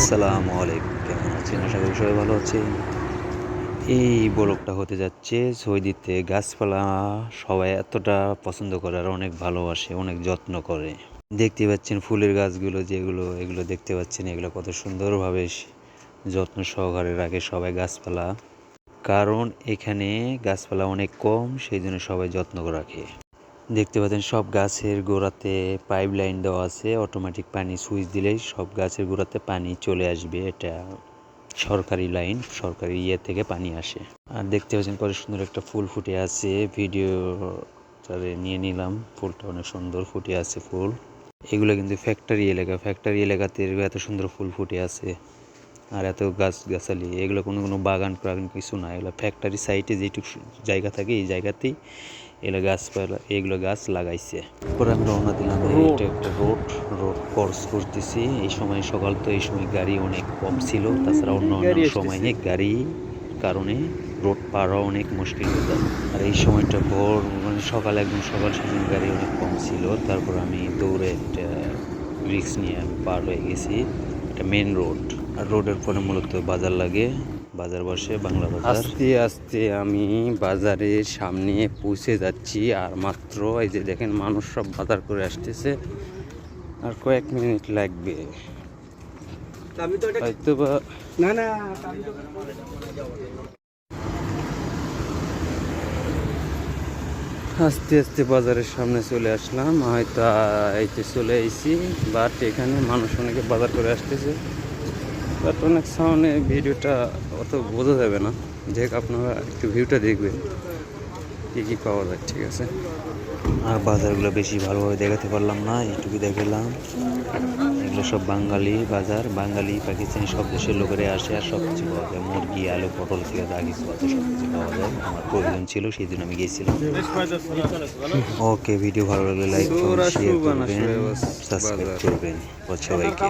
আসসালামু আলাইকুম, কেমন আছেন? আশা করি সবাই ভালো আছেন। এই ব্লগটা হতে যাচ্ছে সৌদিতে গাছপালা সবাই এতটা পছন্দ করে আর অনেক ভালোবাসে, অনেক যত্ন করে। দেখতে পাচ্ছেন ফুলের গাছগুলো যেগুলো, এগুলো দেখতে পাচ্ছেন, এগুলো কত সুন্দরভাবে যত্ন সহকারে রাখে সবাই গাছপালা। কারণ এখানে গাছপালা অনেক কম, সেই জন্য সবাই যত্ন করে রাখে। দেখতে পাচ্ছেন সব গাছের গোড়াতে পাইপ লাইন দেওয়া আছে, অটোমেটিক পানি সুইচ দিলেই সব গাছের গোড়াতে পানি চলে আসবে। এটা সরকারি লাইন, সরকারি থেকে পানি আসে। আর দেখতে পাচ্ছেন কত সুন্দর একটা ফুল ফুটে আছে, ভিডিওটারে নিয়ে নিলাম। ফুলটা অনেক সুন্দর ফুটে আছে ফুল। এগুলো কিন্তু ফ্যাক্টরি এলাকা, ফ্যাক্টরি এলাকাতে এত সুন্দর ফুল ফুটে আছে আর এত গাছগাছালি। এগুলো কোনো বাগান টাগান কিছু না, এগুলো ফ্যাক্টরি সাইটে যেটুকু জায়গা থাকে এই জায়গাতেই এগুলো গাছপালা, এগুলো গাছ লাগাইছে। পরে আমি রওনা দিলাম। এটা একটা রোড ক্রস করতেছি। এই সময় সকাল, তো এই সময় গাড়ি অনেক কম ছিল, তাছাড়া অন্য সময়ে গাড়ি কারণে রোড পার হওয়া অনেক মুশকিল হতো। আর এই সময়টা ভোর, মানে সকাল, একদম সকাল সময় গাড়ি অনেক কম ছিল। তারপর আমি দৌড়ে একটা রিক্স নিয়ে আমি পার হয়ে গেছি। এটা মেন রোড, আর রোডের পরে মূলত বাজার লাগে, বাজার বসে, বাংলা বাজার। আস্তে আস্তে আমি বাজারের সামনে পৌঁছে যাচ্ছি। আর মাত্র এই যে দেখেন মানুষ সব বাজার করে আসতেছে, আর কয়েক মিনিট লাগবে হয়তো বা। আস্তে আস্তে বাজারের সামনে চলে আসলাম, হয়তো এইতে চলে আইছি। বাট এখানে মানুষ অনেকে বাজার করে আসতেছে, বাট অনেক সামনে ভিডিওটা অত বোঝা যাবে না। দেখ, আপনারা একটু ভিউটা দেখবেন কী কী পাওয়া যায়, ঠিক আছে? আর বাজারগুলো বেশি ভালোভাবে দেখাতে পারলাম না, এইটুকু দেখালাম। এগুলো সব বাঙালি বাজার, বাঙালি পাকিস্তানি সব দেশের লোকেরাই আসে, আর সব কিছু পাওয়া যায়। মুরগি, আলু, পটল থেকে যা কিছু আছে সব কিছু পাওয়া যায়। আমার প্রয়োজন ছিল, সেই জন্য আমি গিয়েছিলাম। ওকে, ভিডিও ভালো লাগলে লাইক করবেন, শেয়ার করবেন, সাবস্ক্রাইব করবেন। সবাইকে।